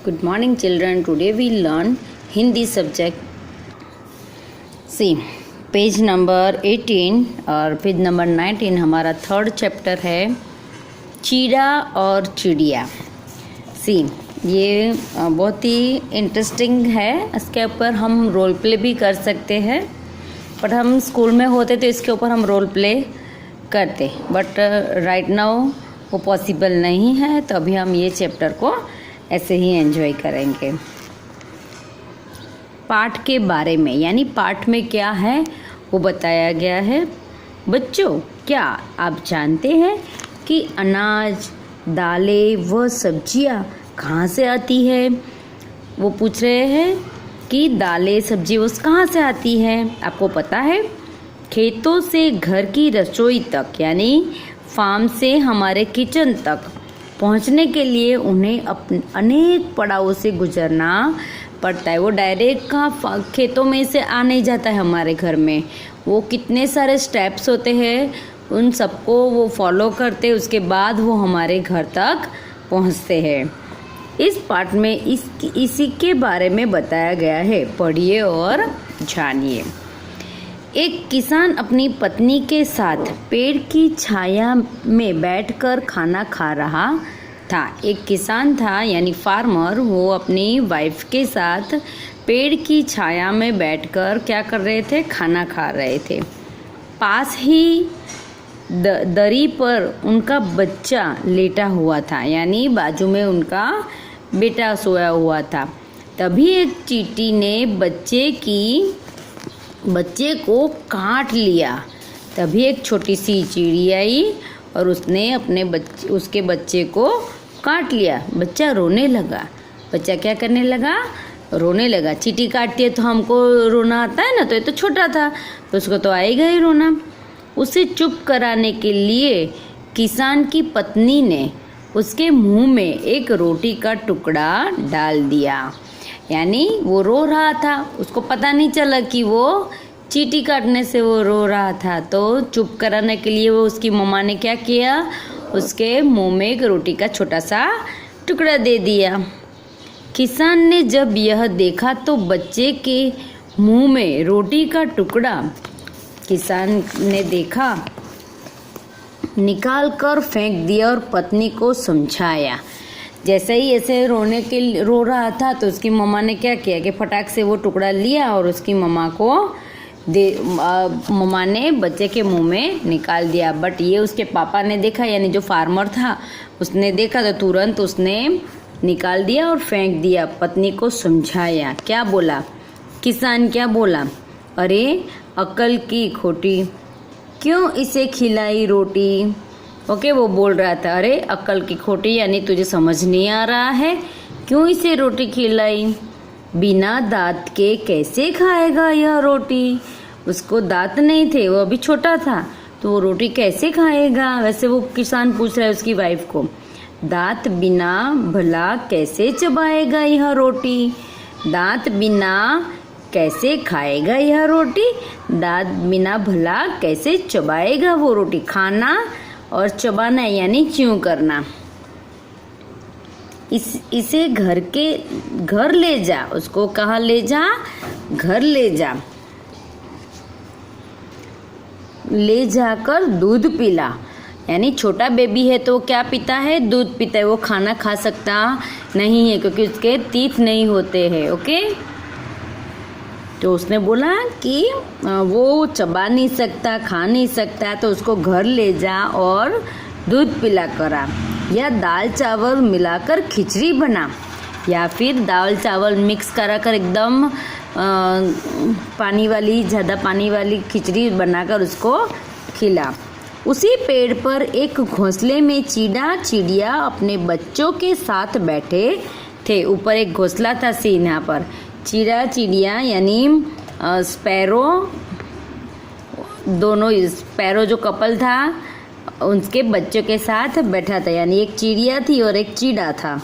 Good morning children. Today we learn Hindi subject. See, page number 18 और page number 19 हमारा third chapter है चीड़ा और चिड़िया। सी ये बहुत ही इंटरेस्टिंग है। इसके ऊपर हम रोल प्ले भी कर सकते हैं, बट हम स्कूल में होते तो इसके ऊपर हम रोल प्ले करते, बट राइट नाउ वो पॉसिबल नहीं है। तो अभी हम ये चैप्टर को ऐसे ही एंजॉय करेंगे। पाठ के बारे में, यानी पाठ में क्या है वो बताया गया है। बच्चों, क्या आप जानते हैं कि अनाज, दालें व सब्जियां कहाँ से आती है? वो पूछ रहे हैं कि दालें सब्जी वो कहाँ से आती है। आपको पता है, खेतों से घर की रसोई तक, यानी फार्म से हमारे किचन तक पहुंचने के लिए उन्हें अनेक पड़ावों से गुजरना पड़ता है। वो डायरेक्ट कहाँ खेतों में से आ नहीं जाता है हमारे घर में। वो कितने सारे स्टेप्स होते हैं, उन सबको वो फॉलो करते, उसके बाद वो हमारे घर तक पहुंचते हैं। इस पाठ में इसी के बारे में बताया गया है। पढ़िए और जानिए। एक किसान अपनी पत्नी के साथ पेड़ की छाया में बैठकर खाना खा रहा था। एक किसान था, यानी फार्मर, वो अपनी वाइफ के साथ पेड़ की छाया में बैठकर क्या कर रहे थे? खाना खा रहे थे। पास ही दरी पर उनका बच्चा लेटा हुआ था, यानी बाजू में उनका बेटा सोया हुआ था। तभी एक चींटी ने बच्चे को काट लिया। तभी एक छोटी सी चिड़िया आई और उसने उसके बच्चे को काट लिया। बच्चा रोने लगा। बच्चा क्या करने लगा? रोने लगा। चींटी काटती है तो हमको रोना आता है ना, तो ये तो छोटा था तो उसको तो आएगा ही रोना। उसे चुप कराने के लिए किसान की पत्नी ने उसके मुंह में एक रोटी का टुकड़ा डाल दिया। यानी वो रो रहा था, उसको पता नहीं चला कि वो चींटी काटने से वो रो रहा था। तो चुप कराने के लिए वो उसकी मम्मा ने क्या किया? उसके मुंह में एक रोटी का छोटा सा टुकड़ा दे दिया। किसान ने जब यह देखा तो बच्चे के मुंह में रोटी का टुकड़ा किसान ने देखा, निकाल कर फेंक दिया और पत्नी को समझाया। जैसे ही ऐसे रो रहा था तो उसकी मम्मा ने क्या किया कि फटाक से वो टुकड़ा लिया और उसकी मम्मा ने बच्चे के मुंह में निकाल दिया। बट ये उसके पापा ने देखा, यानी जो फार्मर था उसने देखा तो तुरंत उसने निकाल दिया और फेंक दिया। पत्नी को समझाया। क्या बोला? किसान क्या बोला? अरे अक्ल की खोटी, क्यों इसे खिलाई रोटी? ओके, वो बोल रहा था अरे अक्ल की खोटी, यानी तुझे समझ नहीं आ रहा है, क्यों इसे रोटी खिलाई? बिना दांत के कैसे खाएगा यह रोटी? उसको दांत नहीं थे, वो अभी छोटा था, तो वो रोटी कैसे खाएगा? वैसे वो किसान पूछ रहा है उसकी वाइफ को, दांत बिना भला कैसे चबाएगा यह रोटी? दांत बिना कैसे खाएगा यह रोटी? दांत बिना भला कैसे चबाएगा वो रोटी? खाना और चबाना यानी च्यूं करना। इसे घर ले जा। उसको कहाँ ले जा? घर ले जा। ले जाकर दूध पिला। यानी छोटा बेबी है तो क्या पीता है? दूध पीता है। वो खाना खा सकता नहीं है क्योंकि उसके तीथ नहीं होते हैं। ओके, तो उसने बोला कि वो चबा नहीं सकता, खा नहीं सकता, तो उसको घर ले जा और दूध पिला करा। या दाल चावल मिलाकर खिचड़ी बना, या फिर दाल चावल मिक्स करा कर एकदम ज़्यादा पानी वाली खिचड़ी बनाकर उसको खिला। उसी पेड़ पर एक घोंसले में चिड़िया अपने बच्चों के साथ बैठे थे। ऊपर एक घोंसला था सीन यहाँ पर। चिड़िया यानी स्पैरो, दोनों स्पैरो जो कपल था उनके बच्चों के साथ बैठा था। यानी एक चिड़िया थी और एक चीड़ा था।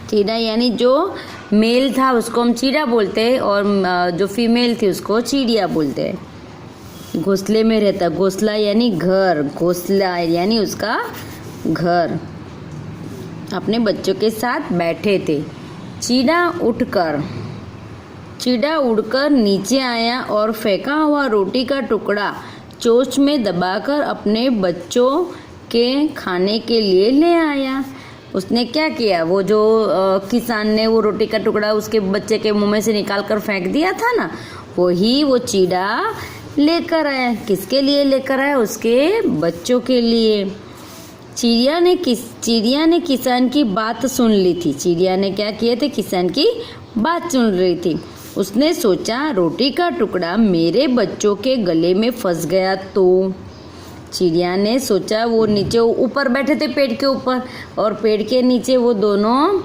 चीड़ा यानी जो मेल था उसको हम चीड़ा बोलते हैं, और जो फीमेल थी उसको चिड़िया बोलते हैं। घोंसले में रहता। घोंसला यानी घर, घोंसला यानी उसका घर। अपने बच्चों के साथ बैठे थे। चिड़ा उड़कर नीचे आया और फेंका हुआ रोटी का टुकड़ा चोंच में दबाकर अपने बच्चों के खाने के लिए ले आया। उसने क्या किया, वो जो किसान ने वो रोटी का टुकड़ा उसके बच्चे के मुंह में से निकाल कर फेंक दिया था ना, वही वो चिड़ा लेकर आया। किसके लिए लेकर आया? उसके बच्चों के लिए। चिड़िया ने किसान की बात सुन ली थी। चिड़िया ने क्या किए थे? किसान की बात सुन रही थी। उसने सोचा रोटी का टुकड़ा मेरे बच्चों के गले में फंस गया तो। चिड़िया ने सोचा, वो नीचे ऊपर बैठे थे पेड़ के ऊपर, और पेड़ के नीचे वो दोनों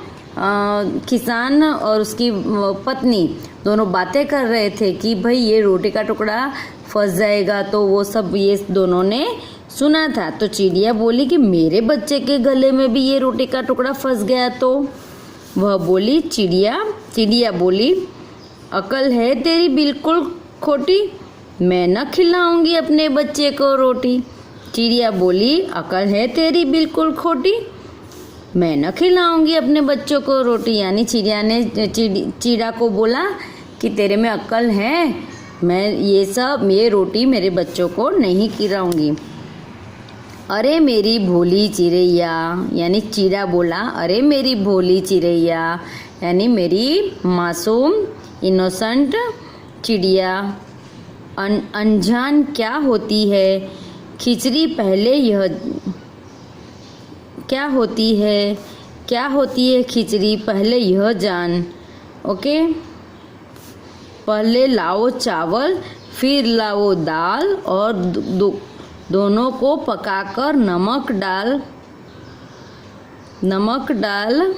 किसान और उसकी पत्नी दोनों बातें कर रहे थे कि भाई ये रोटी का टुकड़ा फंस जाएगा। तो वो सब ये दोनों ने सुना था। तो चिड़िया बोली कि मेरे बच्चे के गले में भी ये रोटी का टुकड़ा फंस गया तो। वह बोली, चिड़िया बोली, अकल है तेरी बिल्कुल खोटी, मैं न खिलाऊंगी अपने बच्चे को रोटी। चिड़िया बोली, अकल है तेरी बिल्कुल खोटी, मैं न खिलाऊंगी अपने बच्चों को रोटी। यानी चिड़िया ने चिड़ा को बोला कि तेरे में अक्ल है, मैं ये रोटी मेरे बच्चों को नहीं खिलाऊंगी। अरे मेरी भोली चिड़ैया, यानी चिड़ा बोला, अरे मेरी भोली चिड़ैया, यानी मेरी मासूम इनोसेंट चिड़िया, अनजान क्या होती है खिचड़ी पहले यह क्या होती है खिचड़ी पहले यह जान। ओके, पहले लाओ चावल फिर लाओ दाल और दोनों को पकाकर नमक डाल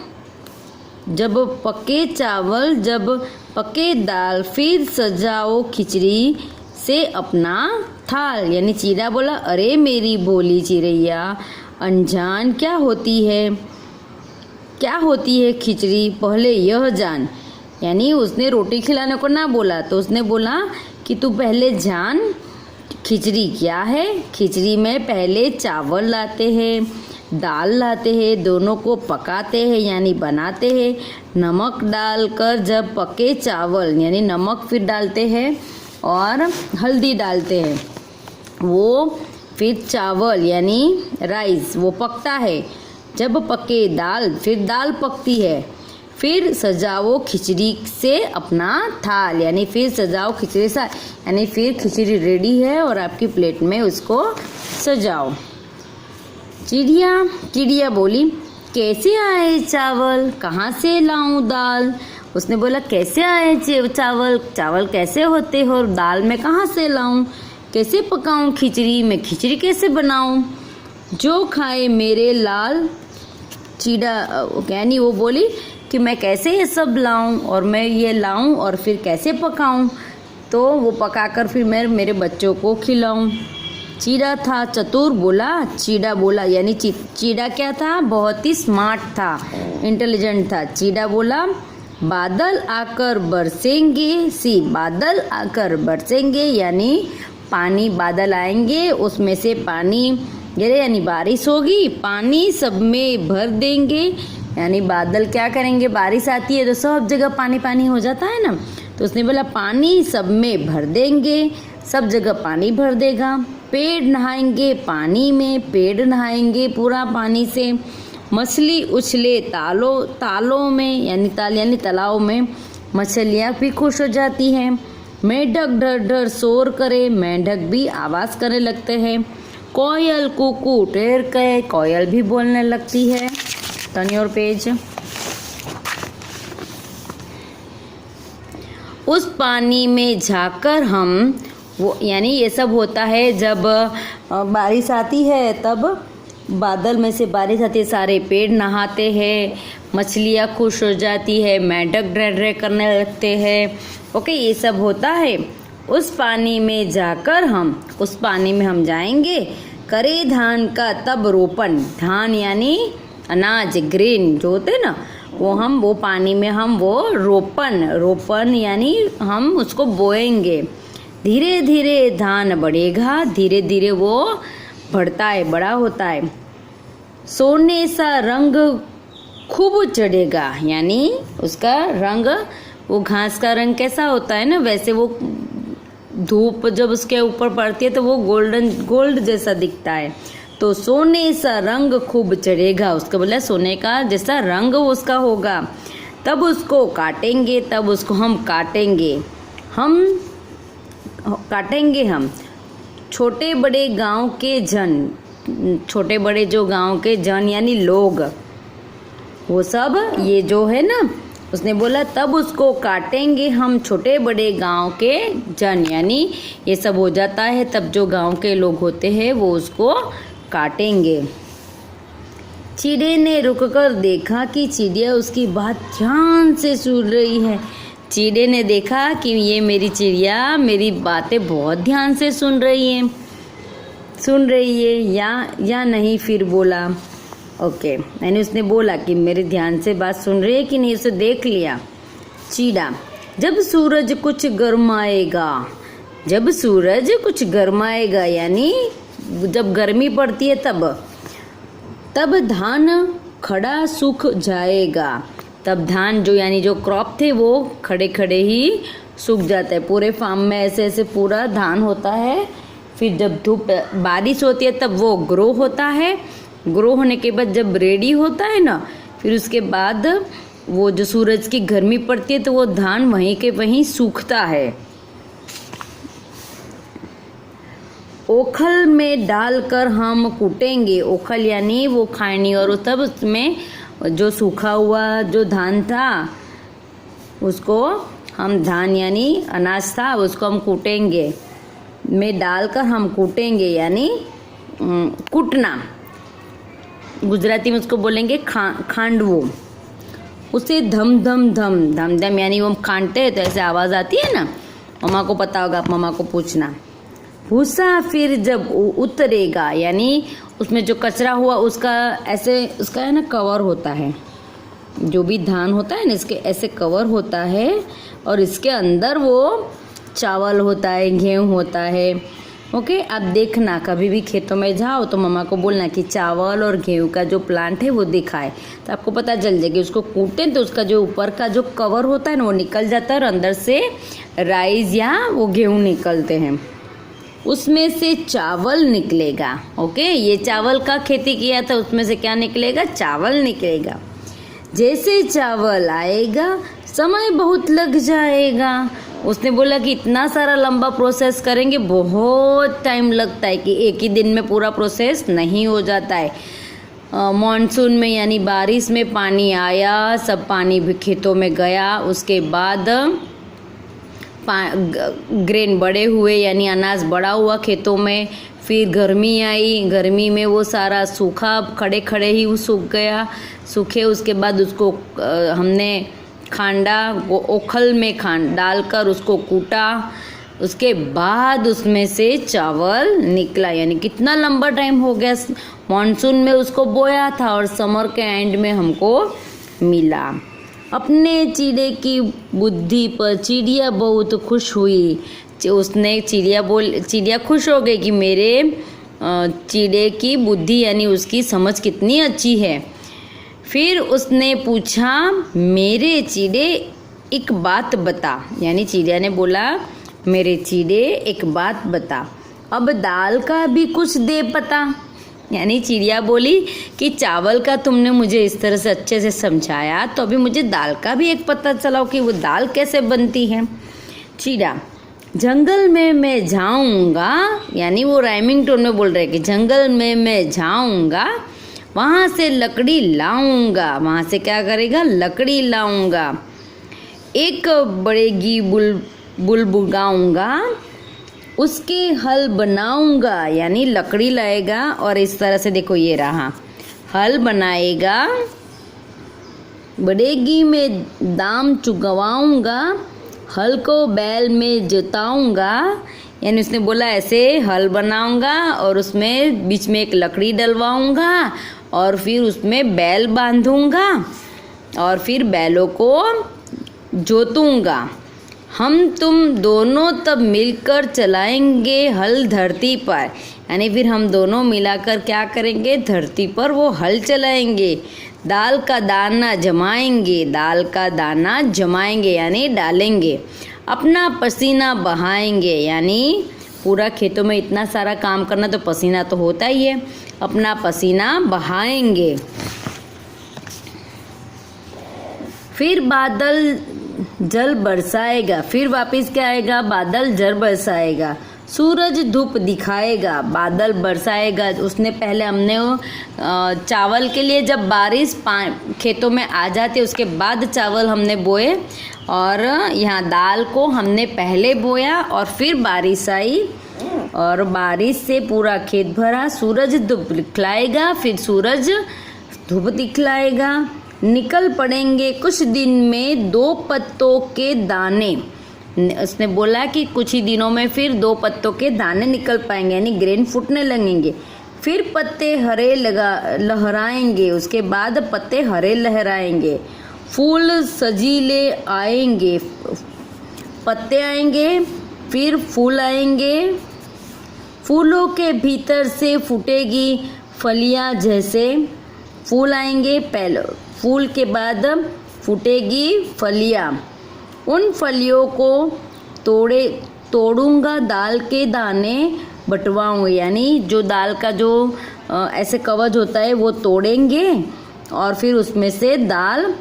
जब पके चावल जब पके दाल फिर सजाओ खिचड़ी से अपना थाल। यानी चिड़ा बोला, अरे मेरी भोली चिड़ैया, अनजान क्या होती है खिचड़ी पहले यह जान। यानी उसने रोटी खिलाने को ना बोला, तो उसने बोला कि तू पहले जान खिचड़ी क्या है। खिचड़ी में पहले चावल लाते हैं, दाल लाते हैं, दोनों को पकाते हैं यानी बनाते हैं, नमक डालकर जब पके चावल यानी नमक फिर डालते हैं और हल्दी डालते हैं, वो फिर चावल यानी राइस वो पकता है। जब पके दाल फिर दाल पकती है, फिर सजाओ खिचड़ी से अपना थाल। यानी फिर सजाओ खिचड़ी से, यानी फिर खिचड़ी रेडी है और आपकी प्लेट में उसको सजाओ। चिड़िया बोली, कैसे आए चावल, कहाँ से लाऊं दाल। उसने बोला, कैसे आए चावल कैसे होते हो, और दाल में कहाँ से लाऊं, कैसे पकाऊं खिचड़ी, मैं खिचड़ी कैसे बनाऊं। जो खाए मेरे लाल चिड़ा, यानी वो बोली कि मैं कैसे ये सब लाऊं और मैं ये लाऊं और फिर कैसे पकाऊं, तो वो पकाकर फिर मैं मेरे बच्चों को खिलाऊं। चिड़ा था चतुर, चिड़ा बोला, यानी चिड़ा क्या था, बहुत ही स्मार्ट था, इंटेलिजेंट था। चिड़ा बोला, बादल आकर बरसेंगे, यानी पानी, बादल आएंगे उसमें से पानी गिरे यानी बारिश होगी, पानी सब में भर देंगे। यानी बादल क्या करेंगे, बारिश आती है तो सब जगह पानी पानी हो जाता है ना, तो उसने बोला पानी सब में भर देंगे, सब जगह पानी भर देगा। पेड़ नहाएंगे पानी में, पेड़ नहाएंगे पूरा पानी से। मछली उछले तालों में, यानी तालाब में मछलियाँ भी खुश हो जाती हैं। मेंढक डर डर शोर करे, मेंढक भी आवाज़ करने लगते हैं। कोयल कुकू टेर कहे, कोयल भी बोलने लगती है। Turn your page. उस पानी में जाकर हम वो, यानी ये सब होता है जब बारिश आती है, तब बादल में से बारिश आती है, सारे पेड़ नहाते हैं, मछलियाँ खुश हो जाती है, मेंढक ड्रे ड्रे करने लगते हैं। ओके, ये सब होता है। उस पानी में हम जाएंगे, करे धान का तब रोपण। धान यानी अनाज, ग्रेन जो होते ना, वो पानी में हम वो रोपण यानी हम उसको बोएंगे। धीरे धीरे धान बढ़ेगा, धीरे धीरे वो बढ़ता है, बड़ा होता है। सोने सा रंग खूब चढ़ेगा, यानी उसका रंग, वो घास का रंग कैसा होता है ना, वैसे वो धूप जब उसके ऊपर पड़ती है तो वो गोल्ड जैसा दिखता है। तो सोने सा रंग खूब चढ़ेगा, उसका बोला सोने का जैसा रंग उसका होगा। तब उसको काटेंगे, तब उसको हम काटेंगे, हम छोटे बड़े गांव के जन, छोटे बड़े जो गांव के जन यानी लोग, वो सब ये जो है ना, उसने बोला तब उसको काटेंगे हम छोटे बड़े गांव के जन, यानी ये सब हो जाता है तब जो गांव के लोग होते हैं वो उसको काटेंगे। चिड़े ने रुककर देखा कि चिड़िया उसकी बात ध्यान से सुन रही है। चिड़े ने देखा कि ये मेरी चिड़िया मेरी बातें बहुत ध्यान से सुन रही है या नहीं। फिर बोला ओके, मैंने उसने बोला कि मेरे ध्यान से बात सुन रही है कि नहीं, उसे देख लिया। चीड़ा, जब सूरज कुछ गरमाएगा यानी जब गर्मी पड़ती है तब धान खड़ा सूख जाएगा। तब धान जो यानी जो क्रॉप थे वो खड़े खड़े ही सूख जाता है। पूरे फार्म में ऐसे ऐसे पूरा धान होता है। फिर जब धूप बारिश होती है तब वो ग्रो होता है। ग्रो होने के बाद जब रेडी होता है ना, फिर उसके बाद वो जो सूरज की गर्मी पड़ती है तो वो धान वहीं के वहीं सूखता है। ओखल में डालकर हम कूटेंगे। ओखल यानी वो खानी, और तब उसमें जो सूखा हुआ जो धान था उसको हम, धान यानी अनाज था, उसको हम कूटेंगे। में डालकर हम कूटेंगे यानी कूटना, गुजराती में उसको बोलेंगे खांडवो। उसे धम धम धम धम धम यानी वो हम खांडते हैं तो ऐसे आवाज़ आती है ना, मम्मा को पता होगा, आप मम्मा को पूछना। भूसा फिर जब उतरेगा यानी उसमें जो कचरा हुआ उसका ऐसे, उसका है ना कवर होता है, जो भी धान होता है ना इसके ऐसे कवर होता है, और इसके अंदर वो चावल होता है, गेहूँ होता है। ओके, आप देखना कभी भी खेतों में जाओ तो मम्मा को बोलना कि चावल और गेहूँ का जो प्लांट है वो दिखाए, तो आपको पता चल जाएगी। उसको कूटें तो उसका जो ऊपर का जो कवर होता है ना वो निकल जाता है, और अंदर से राइस या वो गेहूँ निकलते हैं, उसमें से चावल निकलेगा। ओके, ये चावल का खेती किया था, उसमें से क्या निकलेगा? चावल निकलेगा। जैसे चावल आएगा समय बहुत लग जाएगा। उसने बोला कि इतना सारा लंबा प्रोसेस करेंगे, बहुत टाइम लगता है, कि एक ही दिन में पूरा प्रोसेस नहीं हो जाता है। मॉनसून में यानी बारिश में पानी आया, सब पानी भी खेतों में गया, उसके बाद ग्रेन बड़े हुए यानी अनाज बड़ा हुआ खेतों में। फिर गर्मी आई, गर्मी में वो सारा सूखा, खड़े खड़े ही वो सूख गया। सूखे उसके बाद उसको हमने खांडा, वो ओखल में डालकर उसको कूटा, उसके बाद उसमें से चावल निकला। यानी कितना लंबा टाइम हो गया, मॉनसून में उसको बोया था और समर के एंड में हमको मिला। अपने चिड़े की बुद्धि पर चिड़िया बहुत खुश हुई। उसने चिड़िया खुश हो गई कि मेरे चिड़े की बुद्धि यानी उसकी समझ कितनी अच्छी है। फिर उसने पूछा, मेरे चिड़े एक बात बता, यानी चिड़िया ने बोला मेरे चिड़े एक बात बता, अब दाल का भी कुछ दे पता। यानी चिड़िया बोली कि चावल का तुमने मुझे इस तरह से अच्छे से समझाया, तो अभी मुझे दाल का भी एक पता चलाओ कि वो दाल कैसे बनती है। चिड़ा, जंगल में मैं जाऊंगा, यानी वो राइमिंग टोन में बोल रहे कि जंगल में मैं जाऊंगा, वहाँ से लकड़ी लाऊंगा। वहाँ से क्या करेगा? लकड़ी लाऊंगा। एक बड़ेगी बुल बुगाऊंगा, उसके हल बनाऊंगा। यानी लकड़ी लाएगा और इस तरह से देखो ये रहा, हल बनाएगा। बड़ेगी में दाम चुगवाऊंगा, हल को बैल में जोताऊंगा। यानी उसने बोला ऐसे हल बनाऊंगा और उसमें बीच में एक लकड़ी डलवाऊंगा और फिर उसमें बैल बांधूंगा और फिर बैलों को जोतूंगा। हम तुम दोनों तब मिलकर चलाएंगे हल धरती पर। यानी फिर हम दोनों मिलाकर क्या करेंगे? धरती पर वो हल चलाएंगे। दाल का दाना जमाएंगे, दाल का दाना जमाएंगे यानी डालेंगे। अपना पसीना बहाएंगे यानी पूरा खेतों में इतना सारा काम करना तो पसीना तो होता ही है, अपना पसीना बहाएंगे। फिर बादल जल बरसाएगा, फिर वापस क्या आएगा, बादल जल बरसाएगा। सूरज धूप दिखाएगा, बादल बरसाएगा। उसने पहले हमने चावल के लिए जब बारिश खेतों में आ जाती है उसके बाद चावल हमने बोए, और यहाँ दाल को हमने पहले बोया और फिर बारिश आई और बारिश से पूरा खेत भरा। सूरज धूप दिखलाएगा, फिर सूरज धूप दिखलाएगा। निकल पड़ेंगे कुछ दिन में 2 पत्तों के दाने। उसने बोला कि कुछ ही दिनों में फिर 2 पत्तों के दाने निकल पाएंगे यानी ग्रेन फूटने लगेंगे। फिर पत्ते हरे लहराएंगे, उसके बाद पत्ते हरे लहराएंगे। फूल सजीले आएंगे, पत्ते आएंगे फिर फूल आएंगे। फूलों के भीतर से फूटेगी फलियां, जैसे फूल आएंगे पहले, फूल के बाद फूटेगी फलियां। उन फलियों को तोड़ूंगा, दाल के दाने बटवाऊंगा यानी जो दाल का जो ऐसे कवच होता है वो तोड़ेंगे और फिर उसमें से दाल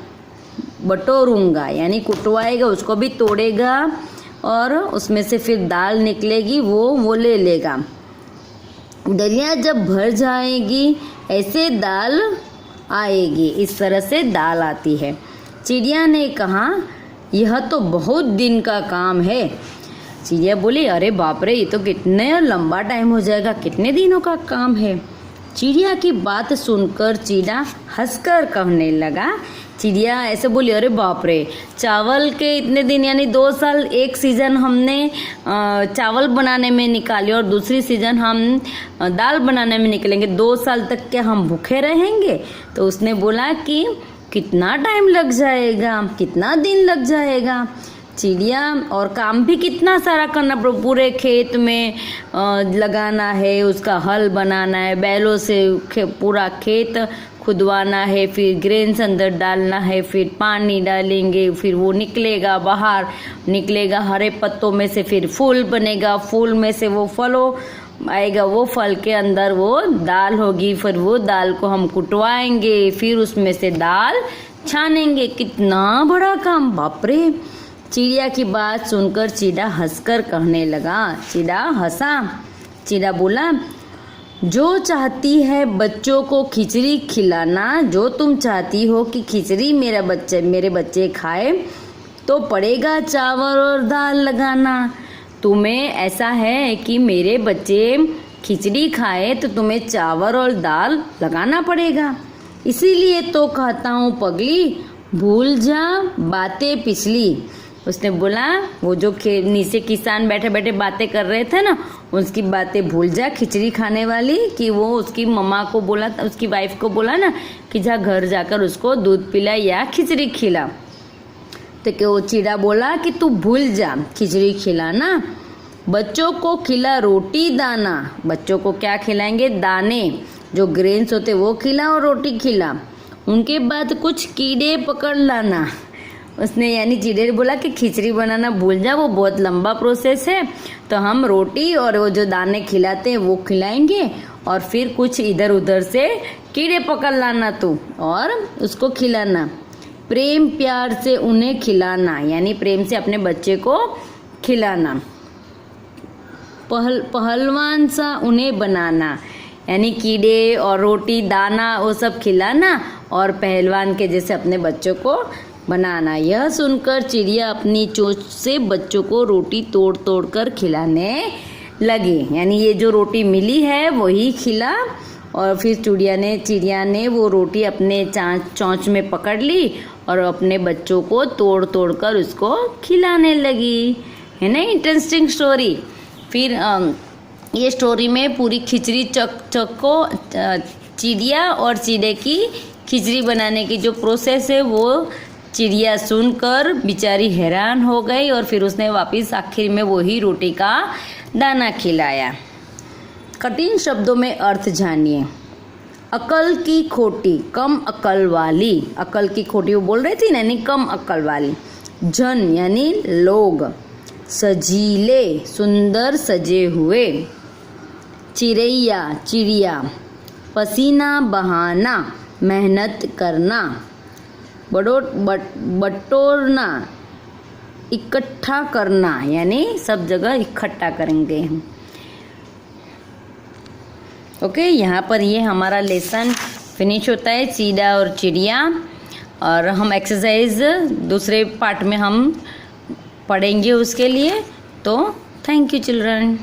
बटोरूंगा यानी कुटवाएगा, उसको भी तोड़ेगा और उसमें से फिर दाल निकलेगी, वो ले लेगा। दरिया जब भर जाएगी ऐसे दाल आएगी, इस तरह से दाल आती है। चिड़िया ने कहा यह तो बहुत दिन का काम है। चिड़िया बोली अरे बाप रे, ये तो कितने लंबा टाइम हो जाएगा, कितने दिनों का काम है। चिड़िया की बात सुनकर चिड़ा हंसकर कहने लगा। चिड़िया ऐसे बोली अरे बाप रे, चावल के इतने दिन यानी 2 साल, एक सीजन हमने चावल बनाने में निकाली और दूसरी सीजन हम दाल बनाने में निकलेंगे, 2 साल तक क्या हम भूखे रहेंगे। तो उसने बोला कि कितना टाइम लग जाएगा, कितना दिन लग जाएगा। चिड़िया और काम भी कितना सारा करना, पूरे खेत में लगाना है, उसका हल बनाना है, बैलों से पूरा खेत खुदवाना है, फिर ग्रेन्स अंदर डालना है, फिर पानी डालेंगे, फिर वो निकलेगा, बाहर निकलेगा, हरे पत्तों में से फिर फूल बनेगा, फूल में से वो फलों आएगा, वो फल के अंदर वो दाल होगी, फिर वो दाल को हम कुटवाएंगे, फिर उसमें से दाल छानेंगे। कितना बड़ा काम, बाप रे। चिड़िया की बात सुनकर चिड़ा हंसकर कहने लगा। चिड़ा हंसा। चिड़ा बोला जो चाहती है बच्चों को खिचड़ी खिलाना, जो तुम चाहती हो कि खिचड़ी मेरे बच्चे खाए तो पड़ेगा चावल और दाल लगाना। तुम्हें ऐसा है कि मेरे बच्चे खिचड़ी खाए तो तुम्हें चावल और दाल लगाना पड़ेगा। इसीलिए तो कहता हूँ पगली, भूल जा बातें पिछली। उसने बोला वो जो नीचे किसान बैठे बैठे बातें कर रहे थे ना, उसकी बातें भूल जा खिचड़ी खाने वाली, कि वो उसकी मम्मा को बोला, उसकी वाइफ को बोला ना कि जा घर जाकर उसको दूध पिला या खिचड़ी खिला। तो कि वो चिड़ा बोला कि तू भूल जा खिचड़ी खिलाना, बच्चों को खिला रोटी दाना। बच्चों को क्या खिलाएंगे, दाने जो ग्रेन्स होते वो खिला और रोटी खिला। उनके बाद कुछ कीड़े पकड़ लाना। उसने यानी चिड़े ने बोला कि खिचड़ी बनाना भूल जा, वो बहुत लंबा प्रोसेस है, तो हम रोटी और वो जो दाने खिलाते हैं वो खिलाएंगे और फिर कुछ इधर उधर से कीड़े पकड़ लाना तू और उसको खिलाना। प्रेम प्यार से उन्हें खिलाना यानी प्रेम से अपने बच्चे को खिलाना। पहलवान सा उन्हें बनाना यानी कीड़े और रोटी दाना वो सब खिलाना और पहलवान के जैसे अपने बच्चों को बनाना। यह सुनकर चिड़िया अपनी चोंच से बच्चों को रोटी तोड़ तोड़ कर खिलाने लगी। यानी ये जो रोटी मिली है वही खिला और फिर चिड़िया ने वो रोटी अपने चोंच में पकड़ ली और अपने बच्चों को तोड़ तोड़ कर उसको खिलाने लगी। है ना इंटरेस्टिंग स्टोरी। फिर ये स्टोरी में पूरी खिचड़ी चक को चिड़िया और चिड़े की खिचड़ी बनाने की जो प्रोसेस है वो चिड़िया सुनकर बेचारी हैरान हो गई और फिर उसने वापस आखिर में वही रोटी का दाना खिलाया। कठिन शब्दों में अर्थ जानिए। अकल की खोटी, कम अकल वाली, अकल की खोटी वो बोल रही थी ना, यानी कम अकल वाली। जन यानी लोग, सजीले सुंदर सजे हुए, चिड़ैया चिड़िया, पसीना बहाना मेहनत करना, बटोरना इकट्ठा करना, यानी सब जगह इकट्ठा करेंगे हम। ओके, यहाँ पर ये हमारा लेसन फिनिश होता है, चीड़ा और चिड़िया। और हम एक्सरसाइज दूसरे पार्ट में हम पढ़ेंगे उसके लिए। तो थैंक यू चिल्ड्रन।